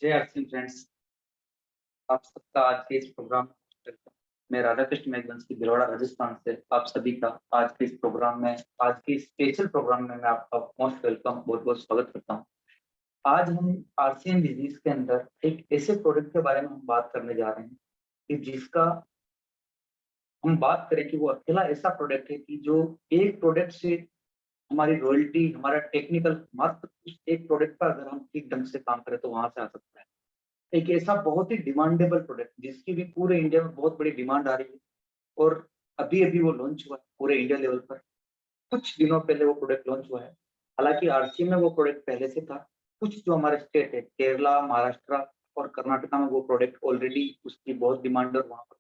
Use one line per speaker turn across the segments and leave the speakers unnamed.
जय RCM friends, आप सबका आज के इस प्रोग्राम में मैं राधा कृष्ण मेघवंशी भिलवाड़ा राजस्थान से आप सभी का आज के इस प्रोग्राम में आज के स्पेशल प्रोग्राम में मैं आपका मोस्ट वेलकम बहुत बहुत स्वागत करता हूं। आज हम आरसीएम डिजीज के अंदर एक ऐसे प्रोडक्ट के बारे में हम बात करने जा रहे हैं कि जिसका हम बात करें कि वो अकेला ऐसा प्रोडक्ट है कि जो एक प्रोडक्ट से हमारी रॉयल्टी हमारा टेक्निकल मात्र उस एक प्रोडक्ट पर अगर हम ठीक ढंग से काम करें तो वहां से आ सकता है। एक ऐसा बहुत ही डिमांडेबल प्रोडक्ट जिसकी भी पूरे इंडिया में बहुत बड़ी डिमांड आ रही है और अभी अभी वो लॉन्च हुआ है पूरे इंडिया लेवल पर। कुछ दिनों पहले वो प्रोडक्ट लॉन्च हुआ है। हालांकि आरसी में वो प्रोडक्ट पहले से था। कुछ जो हमारे स्टेट है केरला, महाराष्ट्र और कर्नाटका में वो प्रोडक्ट ऑलरेडी उसकी बहुत डिमांड और वहां पर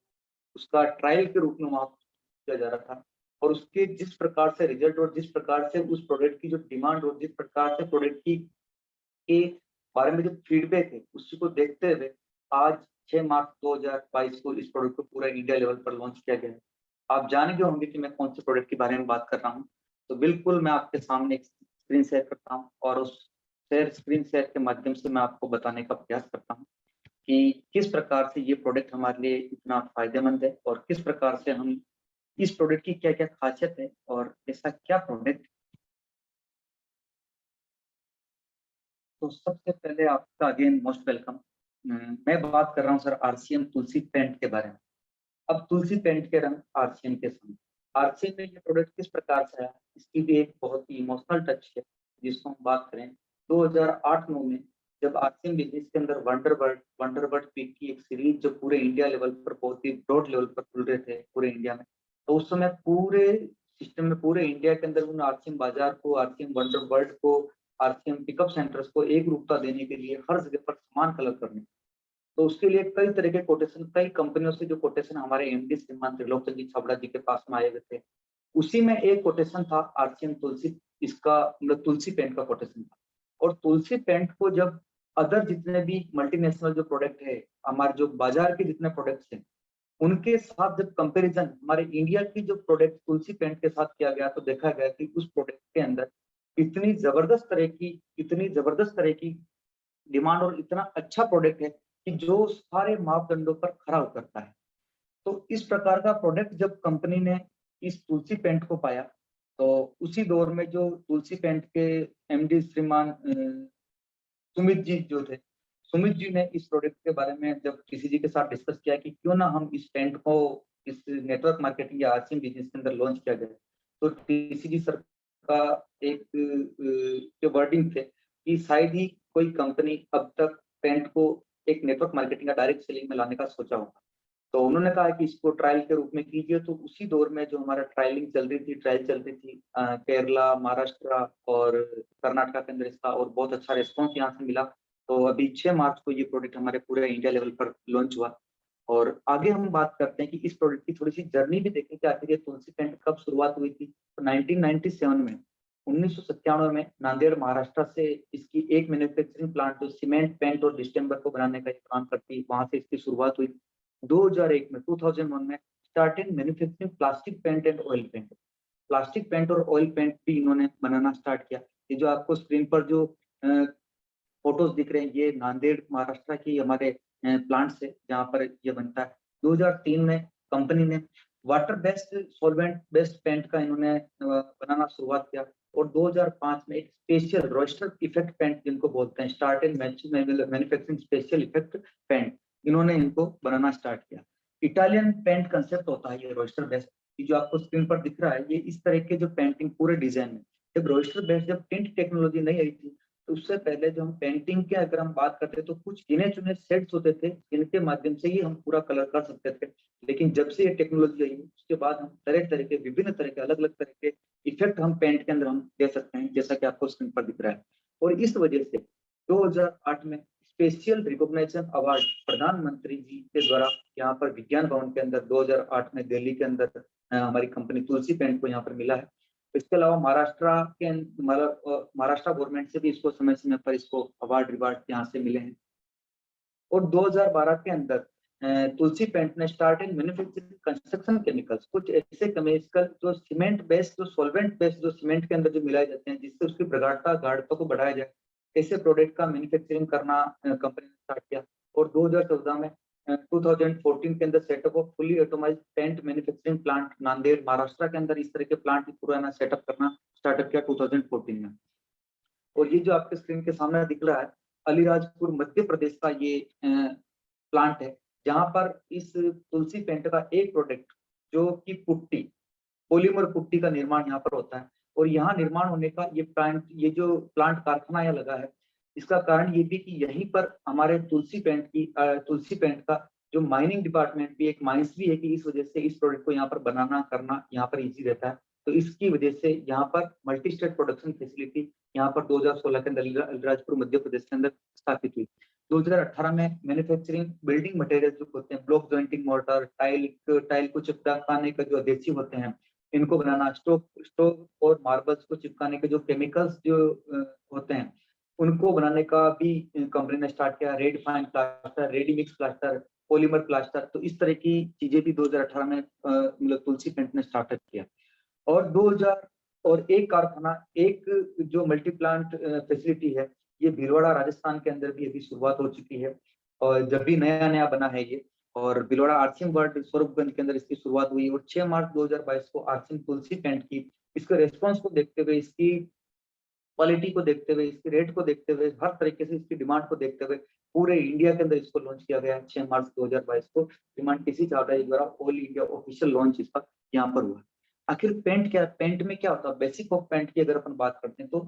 उसका ट्रायल के रूप में वहां किया जा रहा था। और उसके जिस प्रकार से रिजल्ट और जिस प्रकार से उस प्रोडक्ट की जो डिमांड और जिस प्रकार से प्रोडक्ट की के बारे में जो फीडबैक है उसी को देखते हुए आज 6 मार्च 2022 को इस प्रोडक्ट को पूरा इंडिया लेवल पर लॉन्च किया गया है। आप जान गए होंगे कि मैं कौन से प्रोडक्ट के बारे में बात कर रहा हूँ। तो बिल्कुल मैं आपके सामने एक स्क्रीन शेयर करता हूँ और उस स्क्रीन शेयर के माध्यम से मैं आपको बताने का प्रयास करता हूँ कि किस प्रकार से ये प्रोडक्ट हमारे लिए इतना फायदेमंद है और किस प्रकार से हम इस प्रोडक्ट की क्या क्या खासियत है और ऐसा क्या प्रोडक्ट। तो सबसे पहले आपका अगेन मोस्ट वेलकम। मैं बात कर रहा हूँ सर आरसीएम तुलसी पेंट के बारे में। अब तुलसी पेंट के रंग आरसीएम के संग आरसीएम में ये प्रोडक्ट किस प्रकार से है इसकी भी एक बहुत ही इमोशनल टच है जिसको हम बात करें 2008-9 में जब आरसीएम बिजनेस के अंदर वंडरबर्ड पीक की एक सीरीज जो पूरे इंडिया लेवल पर बहुत ही ब्रॉड लेवल पर खुल रहे थे पूरे इंडिया में। तो उस समय पूरे सिस्टम में पूरे इंडिया के अंदर उन आरसीएम बाजार को आरसीएम वंडरबर्ड को आरसीएम पिकअप सेंटर्स को एक रूपता देने के लिए हर जगह पर समान कलर करने। तो उसके लिए कई तरह के कोटेशन कई कंपनियों से जो कोटेशन हमारे एमडी श्रीमान त्रिलोक चंद जी छाबड़ा जी के पास में आए हुए थे उसी में एक कोटेशन था आरसीएम तुलसी। इसका मतलब तुलसी पेंट का कोटेशन था। और तुलसी पेंट को जब अदर जितने भी मल्टीनेशनल जो प्रोडक्ट है हमारे जो बाजार के जितने प्रोडक्ट्स हैं उनके साथ जब कंपैरिजन हमारे इंडिया की जो प्रोडक्ट तुलसी पेंट के साथ किया गया तो देखा गया कि उस प्रोडक्ट के अंदर इतनी जबरदस्त तरह की डिमांड और इतना अच्छा प्रोडक्ट है कि जो सारे मापदंडों पर खरा उतरता है। तो इस प्रकार का प्रोडक्ट जब कंपनी ने इस तुलसी पेंट को पाया तो उसी दौर में जो तुलसी पेंट के एमडी श्रीमान सुमित जी जो थे, सुमित जी ने इस प्रोडक्ट के बारे में जब किसी जी के साथ डिस्कस किया कि क्यों ना हम इस पेंट को इस नेटवर्क मार्केटिंग या आरसीएम बिजनेस के अंदर लॉन्च किया जाए। तो टीसीजी सर का एक जो वर्डिंग थे कि शायद ही कोई कंपनी अब तक पेंट को एक नेटवर्क मार्केटिंग या डायरेक्ट सेलिंग में लाने का सोचा होगा। तो उन्होंने कहा कि इसको ट्रायल के रूप में कीजिए। तो उसी दौर में जो हमारा ट्रायल चल रही थी केरला, महाराष्ट्र और कर्नाटका के अंदर इसका और बहुत अच्छा रिस्पॉन्स यहाँ से मिला। तो अभी 6 मार्च को ये प्रोडक्ट हमारे पूरे इंडिया लेवल पर लॉन्च हुआ। और आगे हम बात करते हैं कि इस प्रोडक्ट की थोड़ी सी जर्नी भी देखें कि आखिर ये तुलसी पेंट कब शुरुआत हुई थी। तो 1997 में 1997 में नांदेड़ महाराष्ट्र से इसकी एक मैन्युफैक्चरिंग प्लांट जो सीमेंट पेंट और डिस्टेम्बर को बनाने का काम करती वहां से इसकी शुरुआत हुई। 2001 में starting manufacturing plastic paint and oil paint. Plastic paint और ऑयल पेंट भी इन्होंने बनाना स्टार्ट किया। ये जो आपको स्क्रीन पर जो फोटोज दिख रहे हैं ये नांदेड़ महाराष्ट्र की हमारे प्लांट से जहाँ पर ये बनता है। 2003 में कंपनी ने water based solvent based paint का इन्होंने बनाना शुरुआत किया। और 2005 में एक स्पेशल रोस्टर इफेक्ट पेंट जिनको बोलते हैं start and manufacturing special effect paint इन्होंने इनको बनाना स्टार्ट किया। इटालियन पेंट कंसेप्ट होता है ये रोस्टर बेस्ड। जो आपको स्क्रीन पर दिख रहा है ये इस तरह के जो पेंटिंग पूरे डिजाइन में जब रोस्टर बेस्ड जब टिंट टेक्नोलॉजी नहीं आई थी तो उससे पहले जो हम पेंटिंग के अगर हम बात करते तो कुछ गिने चुने सेट्स होते थे जिनके माध्यम से ही हम पूरा कलर कर सकते थे। लेकिन जब से ये टेक्नोलॉजी आई उसके बाद हम तरह तरह के विभिन्न तरह के अलग अलग तरह के इफेक्ट हम पेंट के अंदर हम दे सकते हैं जैसा कि आपको स्क्रीन पर दिख रहा है। और इस वजह से 2008 में स्पेशल रिकॉग्निशन अवार्ड प्रधानमंत्री जी के द्वारा यहाँ पर विज्ञान भवन के अंदर 2008 में दिल्ली के अंदर हमारी कंपनी तुलसी पेंट को यहाँ पर मिला है। इसके अलावा महाराष्ट्र गवर्नमेंट से भी इसको समय समय पर इसको अवार्ड रिवार्ड यहाँ से मिले हैं। और 2012 के अंदर तुलसी पेंट ने स्टार्टेड मैन्युफैक्चरिंग कंस्ट्रक्शन केमिकल्स कुछ ऐसे केमिकल जो सीमेंट बेस्ड जो सॉल्वेंट बेस्ड जो सीमेंट के अंदर जो मिलाए जाते हैं जिससे उसकी प्रगाढ़ता गाढ़ता को बढ़ाया जाए ऐसे प्रोडक्ट का मैन्युफैक्चरिंग करना कंपनी ने स्टार्ट किया और 2014 में 2014 के अंदर setup of fully automised paint manufacturing plant Nanded Maharashtra के अंदर इस तरह के प्लांट पूरा सेटअप करना स्टार्टअप किया 2014 में। और ये जो आपके स्क्रीन के सामने दिख रहा है अलीराजपुर मध्य प्रदेश का ये प्लांट है, जहां पर इस तुलसी पेंट का एक प्रोडक्ट जो कि पुट्टी पॉलीमर पुट्टी का निर्माण यहाँ पर होता है। और यहाँ निर्माण होने का ये जो प्लांट कारखाना यहाँ लगा है, इसका कारण ये भी कि यहीं पर हमारे तुलसी पेंट का जो माइनिंग डिपार्टमेंट भी एक माइंस भी है कि इस वजह से इस प्रोडक्ट को यहाँ पर बनाना करना यहाँ पर इजी रहता है। तो इसकी वजह से यहाँ पर मल्टी स्टेट प्रोडक्शन फैसिलिटी यहाँ पर 2016 के अंदर अलीराजपुर मध्य प्रदेश के अंदर स्थापित हुई। 2018 में मैन्युफैक्चरिंग बिल्डिंग मटेरियल जो होते हैं ब्लॉक जॉइंटिंग मोर्टार टाइल को चिपकाने का जो अधेसिव होते हैं इनको बनाना, स्टोव और मार्बल्स को चिपकाने के जो केमिकल्स जो होते हैं उनको बनाने का भी कंपनी ने स्टार्ट किया। Red fine plaster, ready mix plaster, polymer plaster, तो इस तरह की चीजें भी 2018 में मतलब तुलसी पेंट ने स्टार्टअप किया। और 2000 और एक कारखाना एक जो मल्टी प्लांट फैसिलिटी है ये भीलवाड़ा राजस्थान के अंदर भी अभी शुरुआत हो चुकी है और जब भी नया नया बना है ये। और भीलवाड़ा आरसीएम वर्ल्ड स्वरूपगंज के अंदर इसकी शुरुआत हुई और 6 मार्च 2022 को आरसीएम तुलसी पेंट की इसके रेस्पॉन्स को देखते हुए, इसकी क्वालिटी को देखते हुए, इसके रेट को देखते हुए, हर तरीके से इसकी डिमांड को देखते हुए पूरे इंडिया के अंदर इसको लॉन्च किया गया है। 6 मार्च 2022 को डिमांड किसी चाहता है द्वारा ऑल इंडिया ऑफिशियल लॉन्च इसका यहाँ पर हुआ। आखिर पेंट क्या, पेंट में क्या होता है, बेसिक ऑफ पेंट की अगर अपन बात करते हैं तो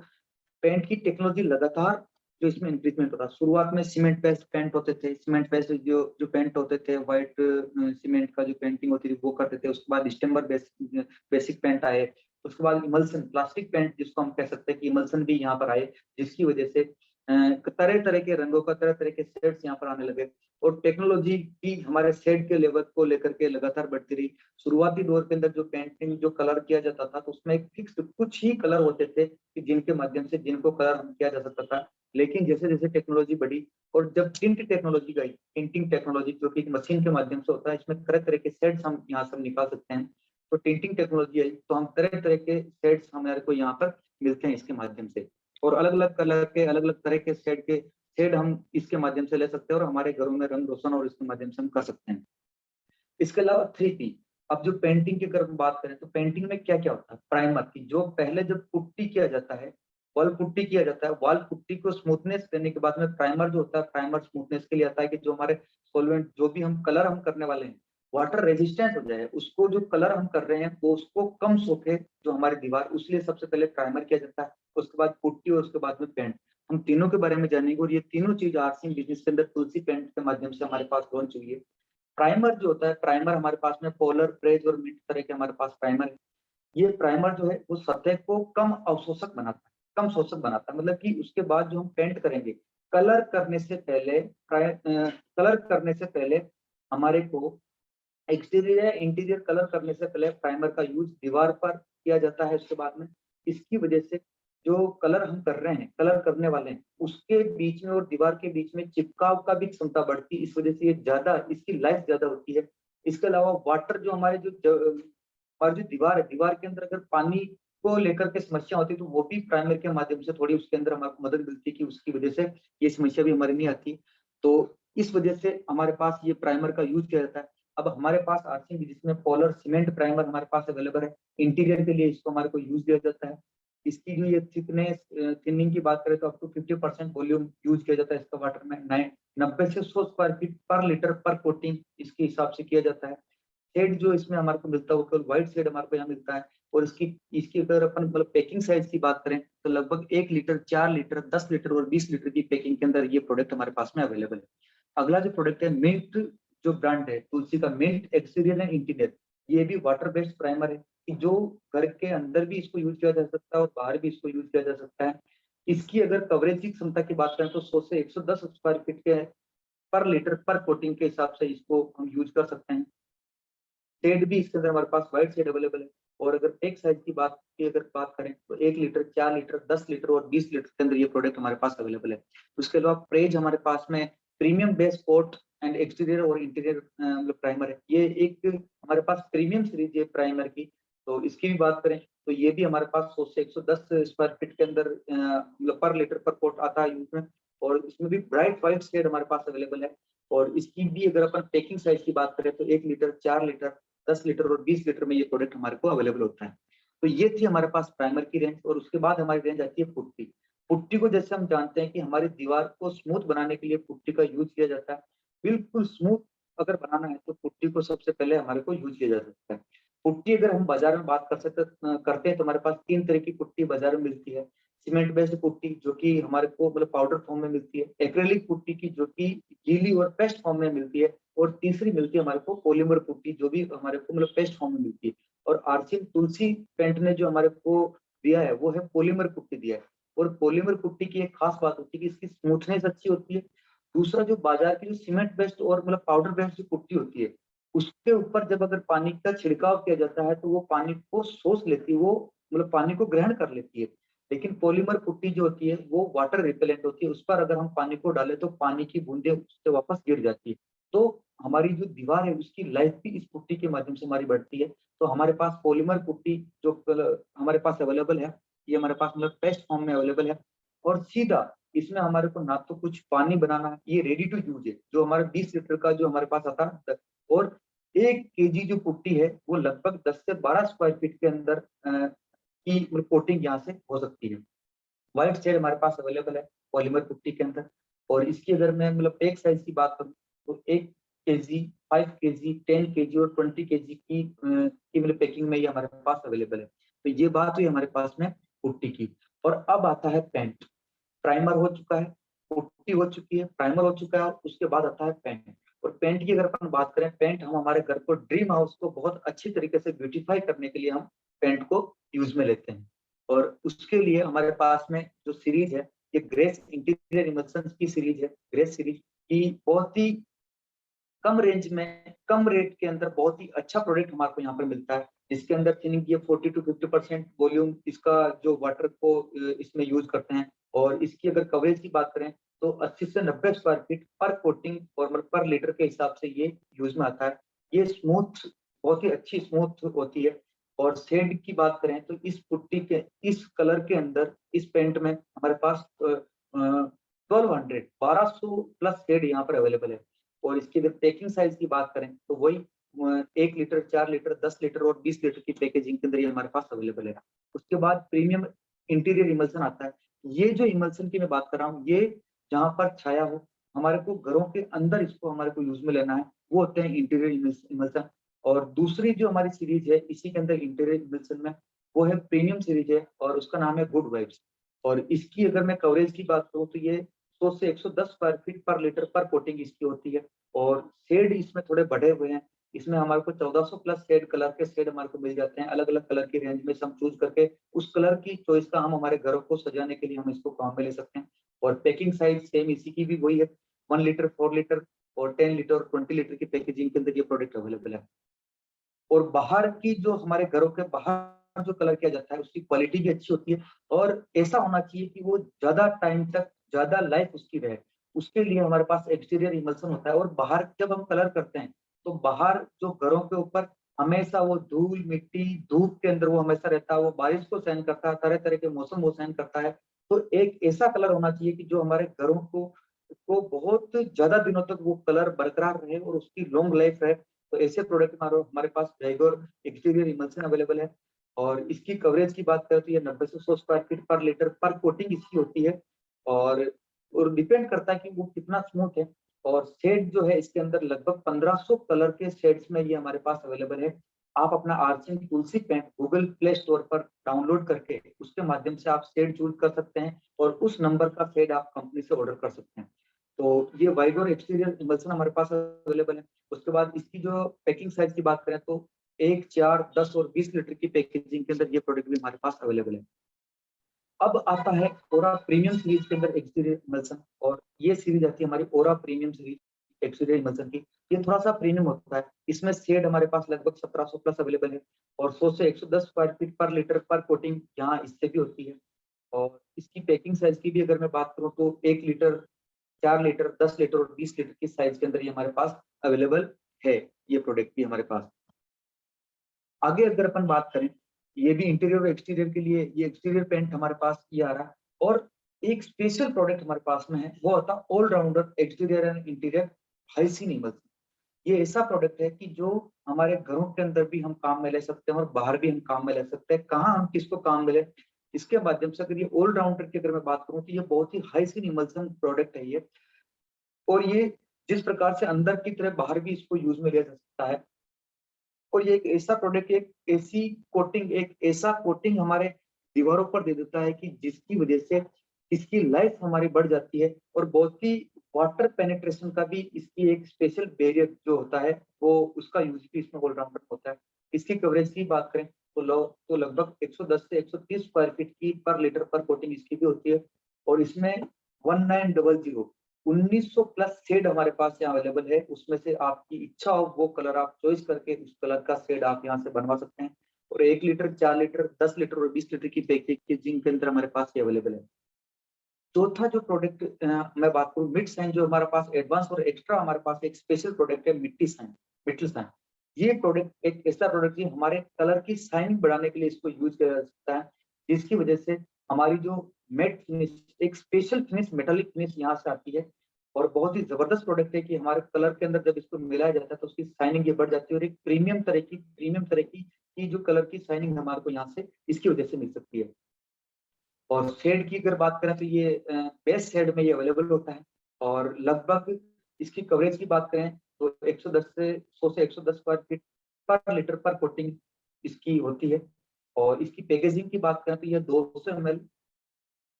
पेंट की टेक्नोलॉजी लगातार जो इसमें इंक्रीजमेंट होता है। शुरुआत में सीमेंट बेस्ड पेंट होते थे, सीमेंट बेस्ड जो पेंट होते थे व्हाइट सीमेंट का जो पेंटिंग होती थी वो करते थे। उसके बाद स्टेम्बर बेसिक पेंट आए, उसके बाद इमल्सन प्लास्टिक पेंट जिसको हम कह सकते हैं कि इमल्सन भी यहाँ पर आए, जिसकी वजह से तरह तरह के रंगों का तरह तरह के शेड्स यहाँ पर आने लगे और टेक्नोलॉजी भी हमारे शेड के लेवल को लेकर के लगातार बढ़ती रही। शुरुआती दौर के अंदर जो पेंटिंग जो कलर किया जाता था तो उसमें एक फिक्स कुछ ही कलर होते थे कि जिनके माध्यम से जिनको कलर किया जा सकता था। लेकिन जैसे जैसे टेक्नोलॉजी बढ़ी और जब टिंट टेक्नोलॉजी गई, टिंटिंग टेक्नोलॉजी जो कि एक मशीन के माध्यम से होता है, इसमें तरह तरह के शेड्स हम यहाँ से निकाल सकते हैं। तो टिंटिंग टेक्नोलॉजी आई तो हम तरह तरह के शेड्स हमारे को यहाँ पर मिलते हैं इसके माध्यम से और अलग अलग कलर के अलग अलग तरह के शेड हम इसके माध्यम से ले सकते हैं और हमारे घरों में रंग रोशन और इसके माध्यम से हम कर सकते हैं। इसके अलावा 3P, अब जो पेंटिंग की अगर हम बात करें तो पेंटिंग में क्या क्या होता है, प्राइमर की जो पहले जब पुट्टी किया जाता है, वॉल पुट्टी किया जाता है, वॉल पुट्टी को स्मूथनेस देने के बाद में प्राइमर जो होता है, प्राइमर स्मूथनेस के लिए आता है कि जो हमारे सॉल्वेंट जो भी हम कलर हम करने वाले हैं वाटर रेजिस्टेंस हो जाए, उसको जो कलर हम कर रहे हैं वो उसको कम सोखे जो हमारी दीवार, उसलिए सबसे पहले प्राइमर किया जाता है, उसके बाद पुट्टी और उसके बाद में पेंट। हम तीनों के बारे में जानेंगे और ये तीनों चीज आरसीएम बिजनेस के अंदर तुलसी पेंट के माध्यम से हमारे पास लॉन्च हुई है। प्राइमर जो होता है, प्राइमर हमारे पास में पोलर, प्रेज और मिंट तरह के हमारे पास प्राइमर है। ये प्राइमर जो है वो सतह को कम अवशोषक बनाता है, कम शोषक बनाता है, मतलब कि उसके बाद जो हम पेंट करेंगे कलर करने से पहले हमारे को एक्सटीरियर या इंटीरियर कलर करने से पहले प्राइमर का यूज दीवार पर किया जाता है। उसके बाद में इसकी वजह से जो कलर हम कर रहे हैं, कलर करने वाले हैं, उसके बीच में और दीवार के बीच में चिपकाव का भी क्षमता बढ़ती है, इस वजह से ये ज्यादा इसकी लाइफ ज्यादा होती है। इसके अलावा वाटर जो हमारे और जो दीवार है, दीवार के अंदर अगर पानी को लेकर के समस्या होती है तो वो भी प्राइमर के माध्यम से थोड़ी उसके अंदर हमारे मदद मिलती है कि उसकी वजह से ये समस्या भी हमारी नहीं आती। तो इस वजह से हमारे पास ये प्राइमर का यूज किया जाता है। अब हमारे पास आरसीएम जिसमें पोलर सीमेंट प्राइमर हमारे पास अवेलेबल है, इंटीरियर के लिए इसको हमारे को यूज दिया जाता है। इसकी जो ये थिकनेस थिनिंग की बात करें तो अप टू 50% वॉल्यूम यूज किया जाता है इसका वाटर में, 90 से 100 स्क्वायर फीट पर लीटर पर कोटिंग इसके हिसाब से किया जाता है। शेड जो इसमें हमारे को मिलता है वो केवल व्हाइट शेड हमारे को यहाँ मिलता है और इसकी इसकी अगर अपन मतलब पैकिंग साइज की बात करें तो लगभग 1 लीटर, 4 लीटर, 10 लीटर और 20 लीटर की पैकिंग के अंदर ये प्रोडक्ट हमारे पास में अवेलेबल है। अगला जो प्रोडक्ट है मिंट, जो ब्रांड है तुलसी का, मिंट एक्सटीरियर एंड इंटीरियर, ये भी वाटर बेस्ड प्राइमर है कि जो घर के अंदर भी इसको यूज किया जा सकता है और बाहर भी इसको यूज किया जा सकता है। इसकी अगर कवरेज की क्षमता की बात करें तो 100 से 110 स्क्वायर फीट के पर लीटर पर कोटिंग के हिसाब से इसको हम यूज कर सकते हैं। शेड भी इसके अंदर हमारे पास व्हाइट शेड अवेलेबल है और अगर पैक साइज की बात करें तो 1 लीटर, 4 लीटर, 10 लीटर और 20 लीटर के अंदर ये प्रोडक्ट हमारे पास अवेलेबल है। उसके अलावा प्रेज हमारे पास में premium base coat and exterior और इंटीरियर मतलब प्राइमर है। ये एक हमारे पास प्रीमियम सीरीज है प्राइमर की, तो इसकी भी बात करें तो ये भी हमारे पास 100 से 110 स्क्वायर फीट के अंदर मतलब पर लीटर पर कोट आता है यूज में और इसमें भी ब्राइट व्हाइट शेड हमारे पास अवेलेबल है। और इसकी भी अगर अपन पैकिंग साइज की बात करें तो 1 लीटर, 4 लीटर, 10 लीटर और 20 लीटर में ये प्रोडक्ट हमारे को अवेलेबल होता है। तो ये थी हमारे पास प्राइमर की रेंज। और उसके बाद हमारी रेंज आती है पुट्टी। पुट्टी को जैसे हम जानते हैं कि हमारी दीवार को स्मूथ बनाने के लिए पुट्टी का यूज किया जाता है। बिल्कुल स्मूथ अगर बनाना है तो पुट्टी को सबसे पहले हमारे को यूज किया जा सकता है। पुट्टी अगर हम बाजार में बात करते हैं तो हमारे पास 3 तरह की पुट्टी बाजार में मिलती है। सीमेंट बेस्ड पुट्टी जो कि हमारे को मतलब पाउडर फॉर्म में मिलती है, एक्रेलिक पुट्टी की जो कि गीली और पेस्ट फॉर्म में मिलती है, और तीसरी मिलती है हमारे को पॉलीमर पुट्टी जो भी हमारे को मतलब पेस्ट फॉर्म में मिलती है। और आरसीएम तुलसी पेंट ने जो हमारे को दिया है वो है पॉलीमर पुट्टी दिया है। और पॉलीमर पुट्टी की एक खास बात होती है कि इसकी स्मूथनेस अच्छी होती है। दूसरा जो बाजार की जो सीमेंट बेस्ड और मतलब पाउडर बेस्ड जो पुट्टी होती है उसके ऊपर जब अगर पानी का छिड़काव किया जाता है तो वो पानी को सोख लेती है, वो मतलब पानी को ग्रहण कर लेती है। लेकिन पॉलीमर पुट्टी जो होती है वो वाटर रिपेलेंट होती है, उस पर अगर हम पानी को डालें तो पानी की बूंदें उससे वापस गिर जाती है। तो हमारी जो दीवार है उसकी लाइफ भी इस पुट्टी के माध्यम से हमारी बढ़ती है। तो हमारे पास पॉलीमर पुट्टी जो हमारे पास अवेलेबल है, ये हमारे पास मतलब पेस्ट फॉर्म में अवेलेबल है। और सीधा इसमें हमारे को ना तो कुछ पानी बनाना है, ये रेडी टू यूज है। जो हमारा 20 लीटर का जो हमारे पास आता है, और 1 केजी जो पुट्टी है वो लगभग 10 से 12 स्क्वायर फीट के अंदर की मतलब कोटिंग यहाँ से हो सकती है। व्हाइट शेड हमारे पास अवेलेबल है पॉलीमर पुट्टी के अंदर। और इसकी अगर मैं मतलब पैक साइज की बात करूँ तो 1 केजी, 5 केजी, 10 केजी और 20 केजी की मतलब पैकिंग में ये हमारे पास अवेलेबल है। तो ये बात हुई हमारे पास में पुट्टी की। और अब आता है पेंट। प्राइमर हो चुका है, पुट्टी हो चुकी है, प्राइमर हो चुका है, और उसके बाद आता है पेंट। और पेंट की अगर अपन बात करें, पेंट हम हमारे घर को ड्रीम हाउस को बहुत अच्छी तरीके से ब्यूटीफाई करने के लिए हम पेंट को यूज में लेते हैं। और उसके लिए हमारे पास में जो सीरीज है ये ग्रेस इंटीरियर इमल्शन की सीरीज है। ग्रेस सीरीज की बहुत ही कम रेंज में कम रेट के अंदर बहुत ही अच्छा प्रोडक्ट हमारे को यहाँ पर मिलता है, जिसके अंदर थिनिंग ये 40 to 50% वॉल्यूम इसका जो वाटर को इसमें यूज करते हैं। और इसकी अगर कवरेज की बात करें तो 80 से 90 स्क्वायर फीट पर कोटिंग और मतलब पर लीटर के हिसाब से ये यूज में आता है। ये स्मूथ, बहुत ही अच्छी स्मूथ होती है। और शेड की बात करें तो इस पुट्टी के इस कलर के अंदर इस पेंट में हमारे पास 1200 प्लस शेड यहाँ पर अवेलेबल है। और इसकी अगर पैकिंग साइज की बात करें तो वही 1 लीटर, 4 लीटर, 10 लीटर और 20 लीटर की पैकेजिंग के अंदर ये हमारे पास अवेलेबल है। उसके बाद प्रीमियम इंटीरियर इमल्सन आता है। ये जो इमल्सन की मैं बात कर रहा हूँ ये जहाँ पर छाया हो, हमारे को घरों के अंदर इसको हमारे को यूज में लेना है, वो होते हैं इंटीरियर इमल्सन। और दूसरी जो हमारी सीरीज है इसी के अंदर इंटीरियर इमल्सन में, वो है प्रीमियम सीरीज है और उसका नाम है गुड वाइब्स। और इसकी अगर मैं कवरेज की बात करूँ तो ये 100 से 110 स्क्वायर फीट पर लीटर पर कोटिंग इसकी होती है। और शेड इसमें थोड़े बढ़े हुए हैं। इसमें हमारे को 1400 प्लस शेड, कलर के शेड हमारे को मिल जाते हैं अलग अलग कलर की रेंज में से हम चूज करके उस कलर की चॉइस का हम हमारे घरों को सजाने के लिए हम इसको काम में ले सकते हैं। और पैकिंग साइज सेम इसी की भी वही है, 1 लीटर, 4 लीटर और 10 लीटर और 20 लीटर की पैकेजिंग के अंदर ये प्रोडक्ट अवेलेबल है। और बाहर की जो हमारे घरों के बाहर जो कलर किया जाता है उसकी क्वालिटी भी अच्छी होती है। और ऐसा होना चाहिए कि वो ज्यादा टाइम तक, ज्यादा लाइफ उसकी रहे, उसके लिए हमारे पास एक्सटीरियर इमल्सन होता है। और बाहर जब हम कलर करते हैं तो बाहर जो घरों के ऊपर हमेशा वो धूल मिट्टी धूप के अंदर वो हमेशा रहता है, वो बारिश को सहन करता है, तरह तरह के मौसम वो सहन करता है। तो एक ऐसा कलर होना चाहिए कि जो हमारे घरों को बहुत ज्यादा दिनों तक वो कलर बरकरार रहे और उसकी लॉन्ग लाइफ रहे। तो ऐसे प्रोडक्ट हमारे पास वैगोर एक्सटीरियर इमल्सन अवेलेबल है। और इसकी कवरेज की बात करें तो ये 90 से 100 स्क्वायर फीट पर लीटर पर कोटिंग इसकी होती है। और डिपेंड करता है कि वो कितना स्मूथ है। और शेड जो है इसके अंदर लगभग 1500 कलर के शेड्स में ये हमारे पास अवेलेबल है। आप अपना आरसीएम तुलसी पेंट गूगल प्ले स्टोर पर डाउनलोड करके उसके माध्यम से आप शेड चूज कर सकते हैं और उस नंबर का शेड आप कंपनी से ऑर्डर कर सकते हैं। तो ये वाइगोर एक्सटीरियर इमल्सन हमारे पास अवेलेबल है। उसके बाद इसकी जो पैकिंग साइज की बात करें तो 1, 4, 10 और 20 लीटर की पैकेजिंग के अंदर ये प्रोडक्ट भी हमारे पास अवेलेबल है। अब आता है ओरा प्रीमियम सीरीज के अंदर एक्सटीरियर इमल्सन। और ये सीरीज आती है हमारी ओरा प्रीमियम सीरीज एक्सटीरियर इमल्सन की। ये थोड़ा सा प्रीमियम होता है, इसमें शेड हमारे पास लगभग 1700 प्लस अवेलेबल है। और 100 से 110 स्क्वायर फीट पर लीटर पर कोटिंग यहाँ इससे भी होती है। और इसकी पैकिंग साइज की भी अगर मैं बात करूँ तो 1 लीटर, 4 लीटर, 10 लीटर और 20 लीटर की साइज के अंदर ये हमारे पास अवेलेबल है। ये प्रोडक्ट भी हमारे पास। आगे अगर अपन बात करें, ये भी इंटीरियर और एक्सटीरियर के लिए ये एक्सटीरियर पेंट हमारे पास ये आ रहा है। और एक स्पेशल प्रोडक्ट हमारे पास में है, वो होता है allrounder exterior and interior high sheen emulsion. ये ऐसा प्रोडक्ट है कि जो हमारे घरों के अंदर भी हम काम में ले सकते हैं और बाहर भी हम काम में ले सकते हैं। कहाँ हम किसको काम में ले, इसके माध्यम से अगर ये ऑलराउंडर की अगर मैं बात करूं तो ये बहुत ही हाइसीन इमल्सन प्रोडक्ट है ये। और ये जिस प्रकार से अंदर की तरह बाहर भी इसको यूज में लिया जा सकता है। और ये एक ऐसा प्रोडक्ट, एक ऐसा कोटिंग हमारे दीवारों पर दे देता है कि जिसकी वजह से इसकी लाइफ हमारी बढ़ जाती है। और बहुत ही वाटर पेनिट्रेशन का भी इसकी एक स्पेशल बैरियर जो होता है वो उसका यूज भी इसमें ऑलराउंडर होता है। इसकी कवरेज की बात करें तो लगभग 110 से 130 स्क्वायर फीट की पर लीटर पर कोटिंग इसकी भी होती है। और इसमें 1900 1900 प्लस शेड हमारे पास यहाँ अवेलेबल है। उसमें से आपकी इच्छा हो वो कलर आप चॉइस करके उस कलर का शेड आप यहाँ से बनवा सकते हैं। और 1 लीटर, 4 लीटर, 10 लीटर और 20 लीटर की पैकेजिंग के अंदर हमारे पास ये अवेलेबल है। चौथा जो प्रोडक्ट मैं बात करूँ मिड साइन, जो हमारे पास एडवांस और एक्स्ट्रा हमारे पास एक स्पेशल प्रोडक्ट है मिट्टी साइन। ये प्रोडक्ट एक ऐसा प्रोडक्ट है हमारे कलर की शाइनिंग बढ़ाने के लिए इसको यूज किया जा सकता है, जिसकी वजह से हमारी जो मेट फिनिश, एक स्पेशल फिनिश, मेटालिक फिनिश यहाँ से आती है। और बहुत ही जबरदस्त प्रोडक्ट है कि हमारे कलर के अंदर जब इसको मिलाया जाता है तो उसकी शाइनिंग ये बढ़ जाती है। और एक प्रीमियम तरह की जो कलर की शाइनिंग हमारे को यहाँ से इसकी वजह से मिल सकती है। और शेड की अगर बात करें तो ये बेस्ट शेड में ये अवेलेबल होता है। और लगभग इसकी कवरेज की बात करें तो 110 से 100 से 110 स्क्वायर फीट पर लीटर पर कोटिंग इसकी होती है। और इसकी पैकेजिंग की बात करें तो ये 200 ml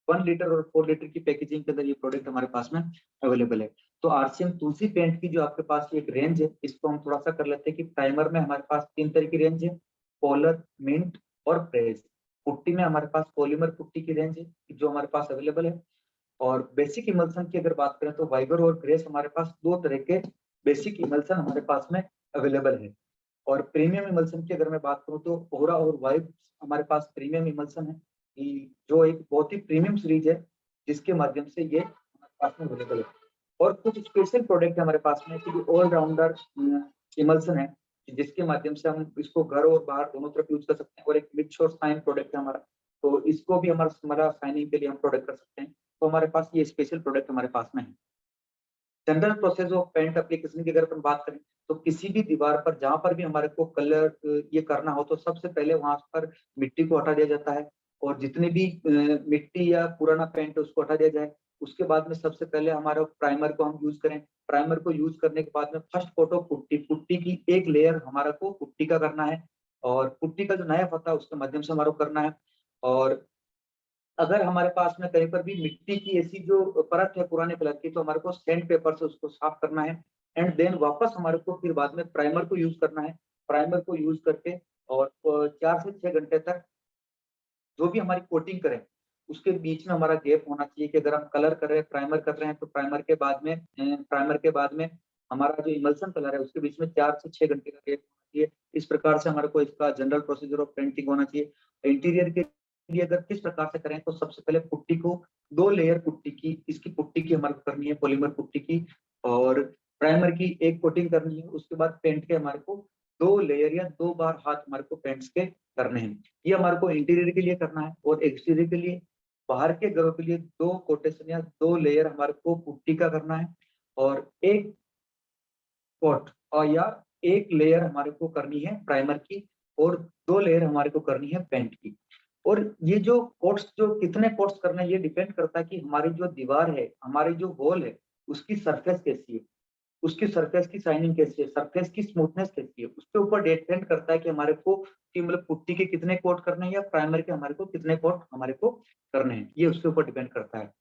1 लीटर और 4 लीटर की पैकेजिंग के अंदर ये प्रोडक्ट हमारे पास में अवेलेबल है। तो आरसीएम तुलसी पेंट की जो आपके पास एक रेंज है, इसको हम थोड़ा सा कर लेते हैं कि प्राइमर में हमारे पास 3 तरह की रेंज है, पोलर, मिंट और प्रेस। पुट्टी में हमारे पास पॉलीमर पुट्टी की रेंज है जो हमारे पास अवेलेबल है। और बेसिक इमल्सन की अगर बात करें तो वाइबर और ग्रेस हमारे पास 2 तरह के बेसिक इमल्सन हमारे पास में अवेलेबल है। और प्रीमियम इमल्सन की अगर मैं बात करूं तो ओरा और वाइब हमारे पास प्रीमियम इमल्सन है, कि जो एक बहुत ही प्रीमियम सीरीज है जिसके माध्यम से ये हमारे पास में अवेलेबल है। और कुछ स्पेशल प्रोडक्ट हमारे पास में कि ऑलराउंडर इमल्सन है, जिसके माध्यम से हम इसको घर और बाहर दोनों तरफ यूज कर सकते हैं। और एक मिक्स और साइन प्रोडक्ट है हमारा, तो इसको भी हमारा साइनिंग के लिए हम प्रोडक्ट कर सकते हैं। तो हमारे पास ये स्पेशल प्रोडक्ट हमारे पास में है। General process of paint application की अगर अपन बात करें तो किसी भी दीवार पर जहां पर भी हमारे को कलर ये करना हो तो सबसे पहले वहां पर मिट्टी को हटा दिया जाता है। और जितनी भी मिट्टी या पुराना पेंट है उसको हटा दिया जाए। उसके बाद में सबसे पहले हमारा प्राइमर को हम यूज करें। प्राइमर को यूज करने के बाद में first coat of putty, putty की एक लेयर हमारा को पुट्टी का करना है। और पुट्टी का जो नायफ होता है उसके माध्यम से हमारा को करना है। और अगर हमारे पास में कहीं पर भी मिट्टी की ऐसी जो परत है पुराने कलर की, तो हमारे को सैंड पेपर से उसको साफ करना है। एंड देन वापस हमारे को फिर बाद में प्राइमर को यूज करना है। प्राइमर को यूज करके और 4 से 6 घंटे तक जो भी हमारी कोटिंग करें उसके बीच में हमारा गैप होना चाहिए। कि अगर हम कलर कर रहे हैं, प्राइमर कर रहे हैं, तो प्राइमर के बाद में हमारा जो इमल्सन कलर है उसके बीच में 4 से 6 घंटे का गैप होना चाहिए। इस प्रकार से हमारे को इसका जनरल प्रोसीजर ऑफ पेंटिंग होना चाहिए। इंटीरियर के लिए अगर किस प्रकार से करें तो सबसे पहले पुट्टी को 2 लेयर पुट्टी की, इसकी पुट्टी की हमारे को करनी है, पॉलीमर पुट्टी की। और प्राइमर की एक कोटिंग करनी है। उसके बाद पेंट के हमारे को 2 लेयर या 2 बार हाथ हमारे को पेंट्स के करने हैं। ये हमारे को इंटीरियर के लिए करना है। और एक्सटीरियर के लिए, बाहर के घरों के लिए 2 कोटेशन या 2 लेयर हमारे को पुट्टी का करना है। और एक कोट और या एक लेयर हमारे को करनी है प्राइमर की। और 2 लेयर हमारे को करनी है पेंट की। और ये जो कोट्स, जो कितने कोट्स करना है ये डिपेंड करता है कि हमारी जो दीवार है, हमारी जो वॉल है, उसकी सरफेस कैसी है, उसकी सरफेस की शाइनिंग कैसी है, सरफेस की स्मूथनेस कैसी है। उसके ऊपर डिपेंड करता है कि हमारे को, कि मतलब पुट्टी के कितने कोट करने हैं या प्राइमर के हमारे को कितने कोट हमारे को करने हैं, ये उसके यूपर डिपेंड करता है।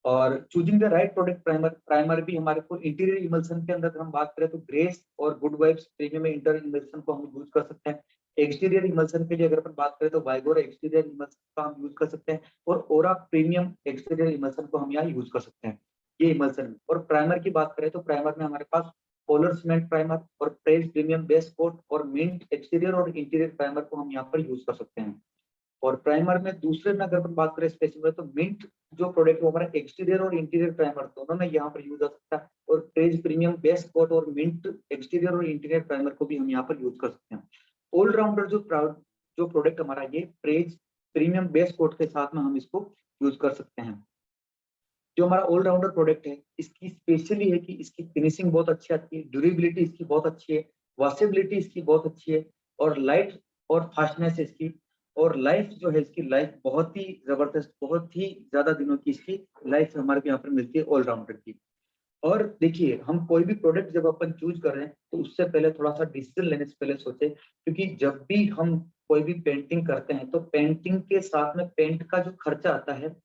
और choosing the right product primer, primer भी हमारे को इंटीरियर इमल्सन के अंदर हम बात करें तो ग्रेस और good vibes premium inter emulsion को हम यूज कर सकते हैं। एक्सटीरियर इमल्सन के लिए अगर अपन बात करें तो वाइगोर एक्सटीरियर इमल्सन का हम यूज कर सकते हैं। और ओरा प्रीमियम एक्सटीरियर इमल्सन को हम यहाँ यूज कर सकते हैं, ये इमल्सन। और प्राइमर की बात करें तो प्राइमर में हमारे पास पोलर सीमेंट प्राइमर और प्रेस प्रीमियम बेस कोट और मिंट एक्सटीरियर और इंटीरियर प्राइमर को हम यहाँ पर यूज कर सकते हैं। और प्राइमर में दूसरे में अगर अपन बात करें स्पेसिफिक, तो मिंट जो प्रोडक्ट है वो हमारा एक्सटीरियर और इंटीरियर प्राइमर दोनों में यहाँ पर यूज हो सकता है। और प्रेज प्रीमियम बेस कोट और मिंट एक्सटीरियर और इंटीरियर प्राइमर को भी हम यहाँ पर यूज कर सकते हैं। ऑलराउंडर जो प्रोडक्ट हमारा ये प्रेज प्रीमियम बेस कोट के साथ में हम इसको यूज कर सकते हैं। जो हमारा ऑलराउंडर प्रोडक्ट है, इसकी स्पेशली है कि इसकी फिनिशिंग बहुत अच्छी आती है, ड्यूरेबिलिटी इसकी बहुत अच्छी है, वॉशेबिलिटी इसकी बहुत अच्छी है, और लाइट और फास्टनेस इसकी, और लाइफ जो है इसकी लाइफ बहुत ही जबरदस्त, बहुत ही ज्यादा दिनों की इसकी लाइफ हमारे यहाँ पर मिलती है ऑलराउंडर की। और देखिए, हम कोई भी प्रोडक्ट जब अपन चूज कर रहे हैं तो उससे पहले थोड़ा सा डिसीजन लेने से पहले सोचे, क्योंकि जब भी हम कोई भी पेंटिंग करते हैं तो पेंटिंग के साथ में पेंट का जो खर्चा आता है,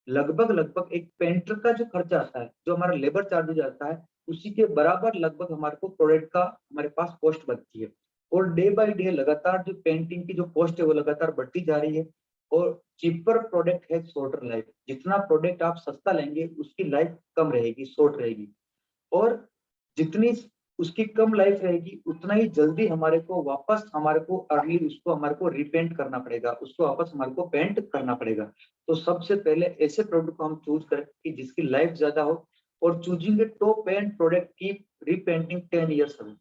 लगभग लगभग एक पेंटर का जो खर्चा आता है, जो हमारा लेबर चार्जेज आता है, उसी के बराबर लगभग हमारे को प्रोडक्ट का हमारे पास कॉस्ट बनती है। और डे बाय डे लगातार जो पेंटिंग की जो कॉस्ट है वो लगातार बढ़ती जा रही है। और चीपर प्रोडक्ट है शॉर्टर लाइफ, जितना प्रोडक्ट आप सस्ता लेंगे उसकी लाइफ कम रहेगी, शॉर्ट रहेगी। और जितनी उसकी कम लाइफ रहेगी उतना ही जल्दी हमारे को वापस हमारे को अर्ली उसको हमारे को रिपेंट करना पड़ेगा, उसको वापस हमारे को पेंट करना पड़ेगा। तो सबसे पहले ऐसे प्रोडक्ट को हम चूज करें कि जिसकी लाइफ ज्यादा हो, और choosing a top and product की रीपेंटिंग 10 ईयर्स अवे।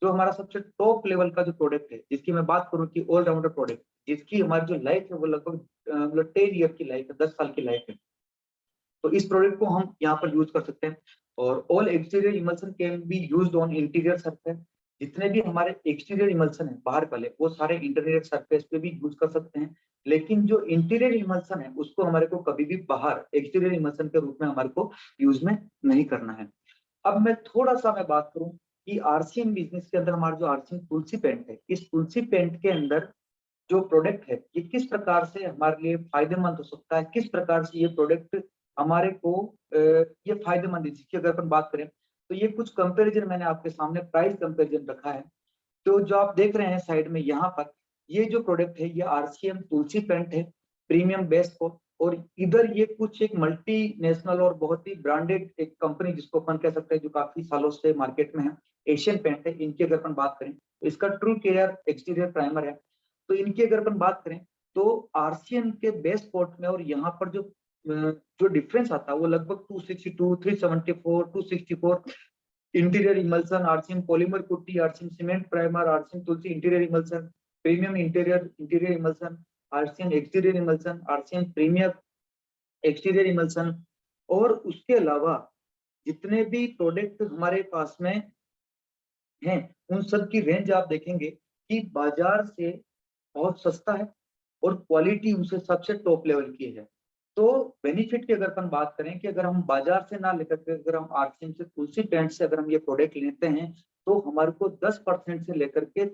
जो हमारा सबसे टॉप लेवल का जो प्रोडक्ट है, जिसकी मैं बात करूं कि ऑलराउंडर प्रोडक्ट, जिसकी हमारी जो लाइफ है वो लगभग 10 ईयर की लाइफ है, 10 साल की लाइफ है, तो इस प्रोडक्ट को हम यहाँ पर यूज कर सकते हैं। और all exterior emulsion can be used on interior surface. जितने भी हमारे एक्सटीरियर इमल्सन है बाहर वाले, वो सारे इंटीरियर सरफेस पे भी यूज कर सकते हैं। लेकिन जो इंटीरियर इमल्सन है उसको हमारे को कभी भी बाहर एक्सटीरियर इमल्सन के रूप में हमारे को यूज में नहीं करना है। अब मैं थोड़ा सा मैं बात करूं कि आरसीएम बिजनेस के अंदर हमारा जो आरसीएम तुलसी पेंट है, इस तुलसी पेंट के अंदर जो प्रोडक्ट है ये किस प्रकार से हमारे लिए फायदेमंद हो सकता है, किस प्रकार से ये प्रोडक्ट हमारे को ये फायदेमंद है, जिसकी अगर अपन बात करें तो ये कुछ कंपैरिजन मैंने आपके सामने प्राइस कंपैरिजन रखा है। तो जो आप देख रहे हैं साइड में यहाँ पर, ये जो प्रोडक्ट है ये आरसीएम तुलसी पेंट है, प्रीमियम बेस को। और इधर ये कुछ एक मल्टीनेशनल और बहुत ही ब्रांडेड एक कंपनी जिसको अपन कह सकते हैं जो काफी सालों से मार्केट में है, एशियन पेंट है। इनकी अगर अपन बात करें तो इसका ट्रू केयर एक्सटीरियर प्राइमर है। तो इनकी अगर अपन बात करें तो आरसीएम के बेस कोट में और यहाँ पर जो डिफरेंस आता है वो लगभग 262, 374, 264। Interior emulsion, RCM polymer putty, RCM cement primer, RCM Tulsi interior emulsion, premium interior emulsion, RCM exterior emulsion, RCM premium exterior emulsion. और उसके अलावा जितने भी प्रोडक्ट हमारे पास में हैं उन सब की रेंज आप देखेंगे कि बाजार से बहुत सस्ता है और क्वालिटी उनसे सबसे टॉप लेवल की है। तो बेनिफिट की अगर अपन बात करें कि अगर हम बाजार से ना लेकर के अगर हम आरसीएम से तुलसी पेंट से अगर हम ये प्रोडक्ट लेते हैं तो हमारे को 10% से लेकर के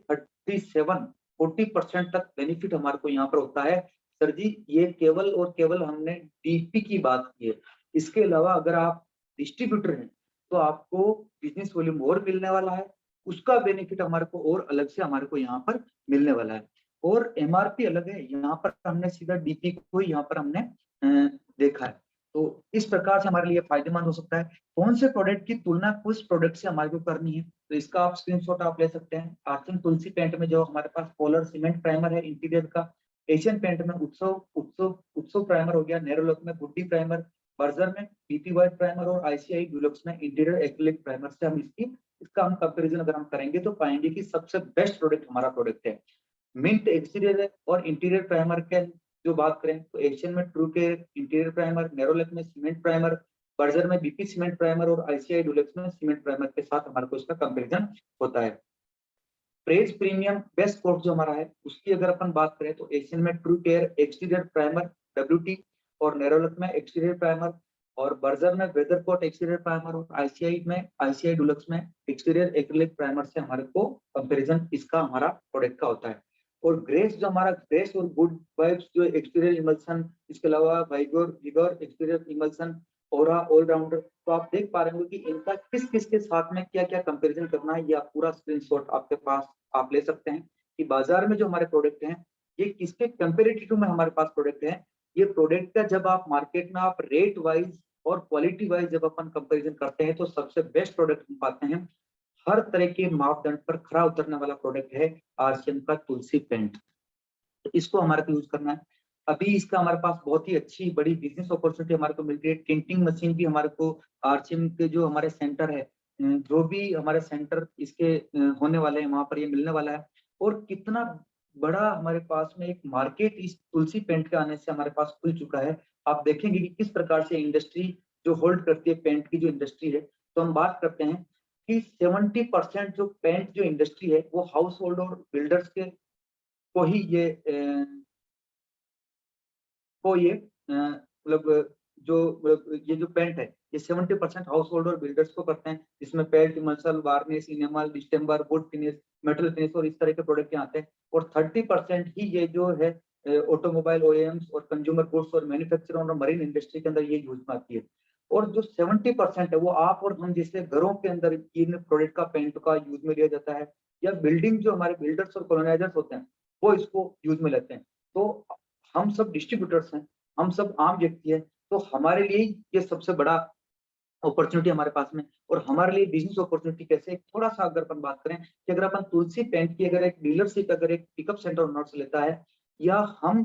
40% तक बेनिफिट हमारे को यहाँ पर होता है। सर जी, ये केवल और केवल हमने डीपी की बात की है। इसके अलावा अगर आप डिस्ट्रीब्यूटर हैं तो आपको बिजनेस वॉल्यूम और मिलने वाला है, उसका बेनिफिट हमारे को और अलग से हमारे को यहाँ पर मिलने वाला है। और एमआरपी अलग है, यहाँ पर हमने सीधा डीपी को यहाँ पर हमने देखा है। तो इस प्रकार से हमारे लिए फायदेमंद हो सकता है। कौन से प्रोडक्ट की तुलना किस प्रोडक्ट से हमारे को करनी है, तो इसका आप स्क्रीनशॉट आप ले सकते हैं। आरसीएम तुलसी पेंट में जो हमारे पास पोलर सीमेंट प्राइमर है इंटीरियर का, एशियन पेंट में उत्सव उत्सव उत्सव प्राइमर हो गया, नेरोलॉक में गुड्डी प्राइमर, बर्जर में बीपी वाइट प्राइमर, और आईसीआई डुलक्स में इंटीरियर एक्रिलिक प्राइमर से हम इसका हम कंपैरिजन अगर हम करेंगे तो पाएंगे कि सबसे बेस्ट प्रोडक्ट हमारा प्रोडक्ट है। मिंट एक्सटीरियर और इंटीरियर प्राइमर के जो बात करें तो एशियन में true care interior primer, Nerolac में सीमेंट प्राइमर, बर्जर में बीपी सीमेंट प्राइमर, और आईसीआई डुलक्स में सीमेंट प्राइमर के साथ हमारे को इसका कंपैरिजन होता है। प्रेज प्रीमियम बेस्ट कोट जो हमारा है उसकी अगर अपन बात करें तो एशियन में true care exterior primer WT, और नेरोलैक में एक्सटीरियर प्राइमर, और बर्जर में वेदर कोट एक्सटीरियर प्राइमर, और आईसीआई डुलक्स में एक्सटीरियर एक्रिलिक प्राइमर से हमारे को कंपैरिजन इसका हमारा प्रोडक्ट का होता है। और ग्रेस जो हमारा ग्रेस और गुड वाइब्स जो एक्सटीरियर इमल्सन, इसके अलावा विगोर एक्सटीरियर इमल्सन, ओरा ऑलराउंडर। तो आप देख पा रहे हो कि इनका किस किस के साथ में क्या क्या कंपैरिजन करना है, ये आप पूरा स्क्रीनशॉट आपके पास आप ले सकते हैं कि बाजार में जो हमारे प्रोडक्ट हैं ये किसके कंपेरेटिव में हमारे पास प्रोडक्ट है। ये प्रोडक्ट का जब आप मार्केट में आप रेट वाइज और क्वालिटी वाइज जब अपन कंपैरिजन करते हैं तो सबसे बेस्ट प्रोडक्ट हम पाते हैं। हर तरह के मापदंड पर खरा उतरने वाला प्रोडक्ट है आरसीएम का तुलसी पेंट। तो इसको हमारे को यूज करना है। अभी इसका हमारे पास बहुत ही अच्छी बड़ी बिजनेस अपॉर्चुनिटी हमारे को मिल रही है। टिंटिंग मशीन भी हमारे को आरसीएम के जो हमारे सेंटर है, जो भी हमारे सेंटर इसके होने वाले हैं वहां पर ये मिलने वाला है। और कितना बड़ा हमारे पास में एक मार्केट इस तुलसी पेंट के आने से हमारे पास खुल चुका है। आप देखेंगे कि किस प्रकार से इंडस्ट्री जो होल्ड करती है पेंट की जो इंडस्ट्री है, तो हम बात करते हैं कि 70% जो पेंट जो इंडस्ट्री है वो हाउस होल्ड और बिल्डर्स के को ही मतलब जो ये जो पेंट है ये 70% हाउस होल्ड और बिल्डर्स को करते हैं, जिसमें peeled, muscle, varnish, enamel, distemper, would finish, metal finish और इस तरह के प्रोडक्ट आते हैं। और 30% ही ये जो है ऑटोमोबाइल ओएम्स और कंज्यूमर गुड्स और मैन्युफैक्चरिंग और मरीन इंडस्ट्री के अंदर ये यूज में आती है। और जो 70% है वो आप और हम जैसे घरों के अंदर इन प्रोडक्ट का पेंट का यूज में लिया जाता है, या बिल्डिंग जो हमारे बिल्डर्स और कॉलोनाइजर्स होते हैं वो इसको यूज में लेते हैं। तो हम सब डिस्ट्रीब्यूटर्स हैं, हम सब आम व्यक्ति है, तो हमारे लिए ये सबसे बड़ा अपॉर्चुनिटी हमारे पास में। और हमारे लिए बिजनेस अपॉर्चुनिटी कैसे, थोड़ा सा अगर अपन बात करें कि अगर अपन तुलसी पेंट की अगर एक डीलरशिप अगर एक पिकअप सेंटर ओनर से लेता है, या हम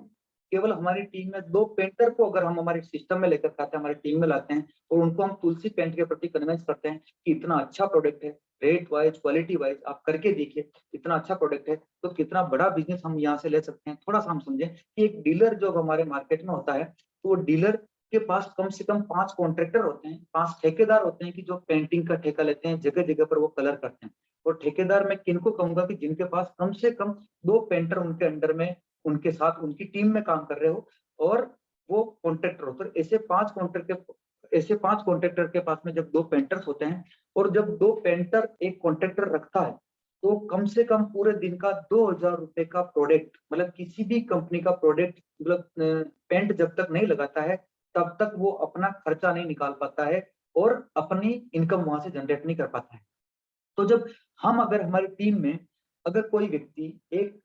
केवल हमारी टीम में 2 पेंटर को अगर हम हमारे सिस्टम में लेकर आते हैं, हमारी टीम में लाते हैं और उनको हम तुलसी पेंट के प्रति कन्विंस करते हैं कि इतना अच्छा प्रोडक्ट है, रेट वाइज, क्वालिटी वाइज आप करके देखिए, इतना अच्छा प्रोडक्ट है, तो कितना बड़ा बिजनेस हम यहाँ से ले सकते हैं। थोड़ा सा हम समझें कि एक डीलर जो हमारे मार्केट में होता है, तो वो डीलर के पास कम से कम 5 कॉन्ट्रैक्टर होते हैं, 5 ठेकेदार होते हैं कि जो पेंटिंग का ठेका लेते हैं, जगह-जगह पर वो कलर करते हैं। और ठेकेदार मैं किनको कहूँगा कि जिनके पास कम से कम 2 पेंटर उनके अंडर में, उनके साथ उनकी टीम में काम कर रहे हो और वो कॉन्ट्रैक्टर हो। तो ऐसे 5 कॉन्ट्रैक्टर के पास में जब 2 पेंटर्स होते हैं और जब 2 पेंटर एक कॉन्ट्रैक्टर रखता है, तो कम से कम पूरे दिन का 2000 रुपए का प्रोडक्ट, मतलब किसी भी कंपनी का प्रोडक्ट, मतलब पेंट जब तक नहीं लगाता है तब तक वो अपना खर्चा नहीं निकाल पाता है और अपनी इनकम वहां से जनरेट नहीं कर पाता है। तो जब हम अगर हमारी टीम में अगर कोई व्यक्ति एक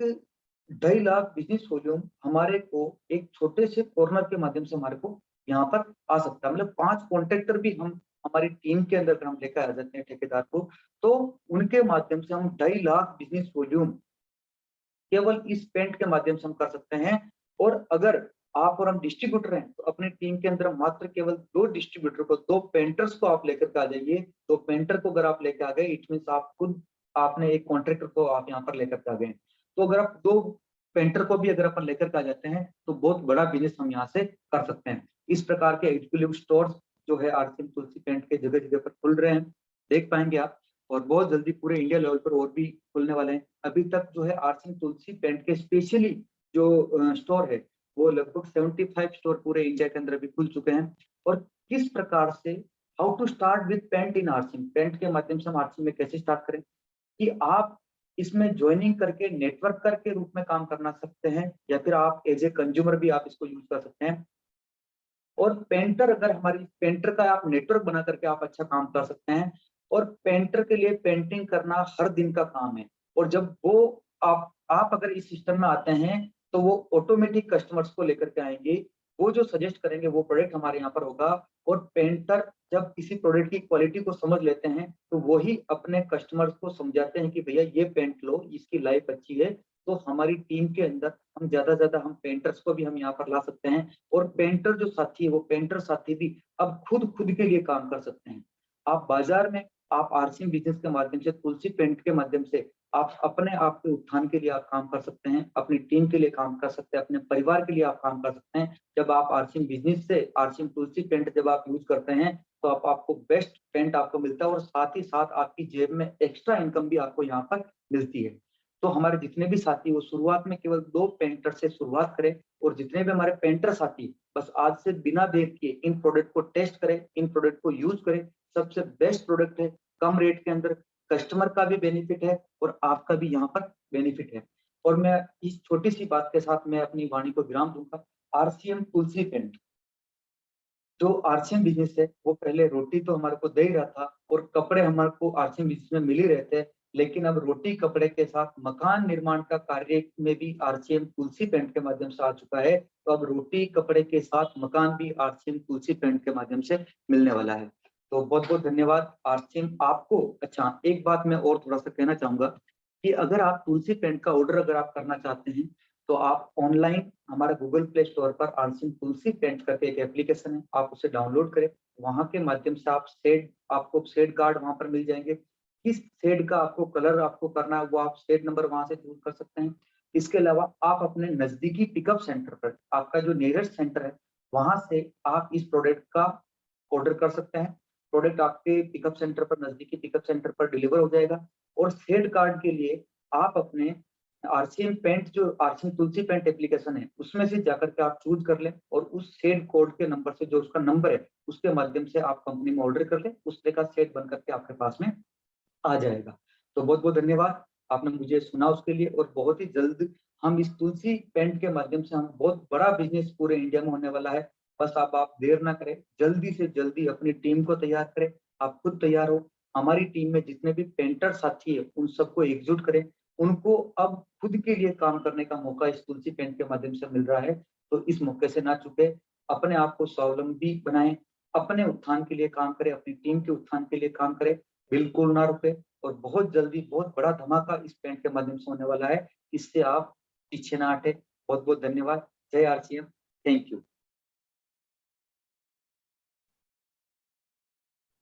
2.5 लाख बिजनेस वॉल्यूम हमारे को एक छोटे से कॉर्नर के माध्यम से हमारे को यहाँ पर आ सकता है, मतलब 5 कॉन्ट्रैक्टर भी हम हमारी टीम के अंदर हम लेकर आ जाते हैं ठेकेदार को, तो उनके माध्यम से हम 2.5 लाख बिजनेस वॉल्यूम केवल इस पेंट के माध्यम से हम कर सकते हैं। और अगर आप और हम डिस्ट्रीब्यूटर हैं, तो अपनी टीम के अंदर मात्र केवल 2 डिस्ट्रीब्यूटर को, 2 पेंटर्स को आप लेकर के आ जाइए। 2 पेंटर को अगर आप लेके आ गए, इट मीन्स आप खुद आपने एक कॉन्ट्रैक्टर को आप यहाँ पर लेकर के आ गए। तो अगर आप 2 पेंटर को भी अगर अपन लेकर के आ जाते हैं, तो बहुत बड़ा बिज़नेस हम यहाँ से कर सकते हैं। इस प्रकार के एक्सक्लूसिव स्टोर्स जो है आरसीएम तुलसी पेंट के जगह-जगह पर खुल रहे हैं, देख पाएँगे आप। और बहुत जल्दी पूरे इंडिया लेवल पर और भी खुलने वाले हैं। अभी तक जो है आरसीएम तुलसी पेंट के स्पेशली जो स्टोर है, वो लगभग 75 स्टोर पूरे इंडिया के अंदर अभी खुल चुके हैं। और किस प्रकार से how to start with paint in RCM, paint के माध्यम से हम आरसीएम में कैसे स्टार्ट करें, कि आप इसमें जॉइनिंग करके नेटवर्कर के रूप में काम करना सकते हैं, या फिर आप एज ए कंज्यूमर भी आप इसको यूज कर सकते हैं। और पेंटर अगर हमारी पेंटर का आप नेटवर्क बना करके आप अच्छा काम कर सकते हैं। और पेंटर के लिए पेंटिंग करना हर दिन का काम है। और जब वो आप अगर इस सिस्टम में आते हैं, तो वो ऑटोमेटिक कस्टमर्स को लेकर के आएंगे, वो जो सजेस्ट करेंगे वो प्रोडक्ट हमारे यहाँ पर होगा। और पेंटर जब किसी प्रोडक्ट की क्वालिटी को समझ लेते हैं, तो वही अपने कस्टमर्स को समझाते हैं कि भैया ये पेंट लो, इसकी लाइफ अच्छी है। तो हमारी टीम के अंदर हम ज्यादा हम पेंटर्स को भी हम यहाँ पर ला सकते हैं। और पेंटर जो साथी है, वो पेंटर साथी भी अब खुद के लिए काम कर सकते हैं। आप बाजार में आप आरसीएम बिजनेस के माध्यम से, तुलसी पेंट के माध्यम से आप अपने आप के उत्थान के लिए आप काम कर सकते हैं, अपनी टीम के लिए काम कर सकते हैं, अपने परिवार के लिए आप काम कर सकते हैं। जब आप आरसीएम बिजनेस से आरसीएम तुलसी पेंट जब आप यूज करते हैं, तो आपको बेस्ट पेंट आपको मिलता है और साथ ही साथ आपकी जेब में एक्स्ट्रा इनकम भी आपको यहाँ पर मिलती है। तो हमारे जितने भी साथी वो शुरुआत में केवल 2 पेंटर से शुरुआत करें, और जितने भी हमारे पेंटर साथी बस आज से बिना देर किए इन प्रोडक्ट को टेस्ट करें, इन प्रोडक्ट को यूज करें। सबसे बेस्ट प्रोडक्ट है, कम रेट के अंदर, कस्टमर का भी बेनिफिट है और आपका भी यहाँ पर बेनिफिट है। और मैं इस छोटी सी बात के साथ मैं अपनी वाणी को विराम दूंगा। आरसीएम तुलसी पेंट जो आरसीएम बिजनेस है, वो पहले रोटी तो हमारे को दे ही रहा था और कपड़े हमारे को आरसीएम बिजनेस में मिल ही रहे थे। लेकिन अब रोटी कपड़े के साथ मकान निर्माण का कार्य में भी आरसीएम तुलसी पेंट के माध्यम से आ चुका है। तो अब रोटी कपड़े के साथ मकान भी आरसीएम तुलसी पेंट के माध्यम से मिलने वाला है। तो बहुत बहुत धन्यवाद आरसीएम आपको। अच्छा, एक बात मैं और थोड़ा सा कहना चाहूंगा कि अगर आप तुलसी पेंट का ऑर्डर अगर आप करना चाहते हैं, तो आप ऑनलाइन हमारा गूगल प्ले स्टोर पर आरसीएम तुलसी पेंट करके एक एप्लीकेशन है, आप उसे डाउनलोड करें। वहां के माध्यम से आपको शेड कार्ड वहां पर मिल जाएंगे। किस शेड का आपको कलर आपको करना है, वो आप शेड नंबर वहां से चूज कर सकते हैं। इसके अलावा आप अपने नजदीकी पिकअप सेंटर पर, आपका जो नियरेस्ट सेंटर है, वहां से आप इस प्रोडक्ट का ऑर्डर कर सकते हैं। प्रोडक्ट आपके पिकअप सेंटर पर, नजदीकी पिकअप सेंटर पर डिलीवर हो जाएगा। और शेड कार्ड के लिए आप अपने आरसीएम पेंट, जो आरसीएम तुलसी पेंट एप्लीकेशन है, उसमें से जाकर के आप चूज कर लें और उस शेड कोड के नंबर से, जो उसका नंबर है, उसके माध्यम से आप कंपनी में ऑर्डर कर लें, उस तरह का शेड बन करके आपके पास में आ जाएगा। तो बहुत बहुत धन्यवाद आपने मुझे सुना उसके लिए। और बहुत ही जल्द हम इस तुलसी पेंट के माध्यम से हम बहुत बड़ा बिजनेस पूरे इंडिया में होने वाला है। बस आप देर ना करें, जल्दी से जल्दी अपनी टीम को तैयार करें। आप खुद तैयार हो, हमारी टीम में जितने भी पेंटर साथी है उन सबको एकजुट करें। उनको अब खुद के लिए काम करने का मौका इस तुलसी पेंट के माध्यम से मिल रहा है, तो इस मौके से ना चूके। अपने आप को स्वावलंबी बनाएं, अपने उत्थान के लिए काम करें, अपनी टीम के उत्थान के लिए काम करें, बिल्कुल ना रुके। और बहुत जल्दी बहुत बड़ा धमाका इस पेंट के माध्यम से होने वाला है, इससे आप पीछे ना हटे। बहुत बहुत धन्यवाद। जय आरसीएम। Thank you.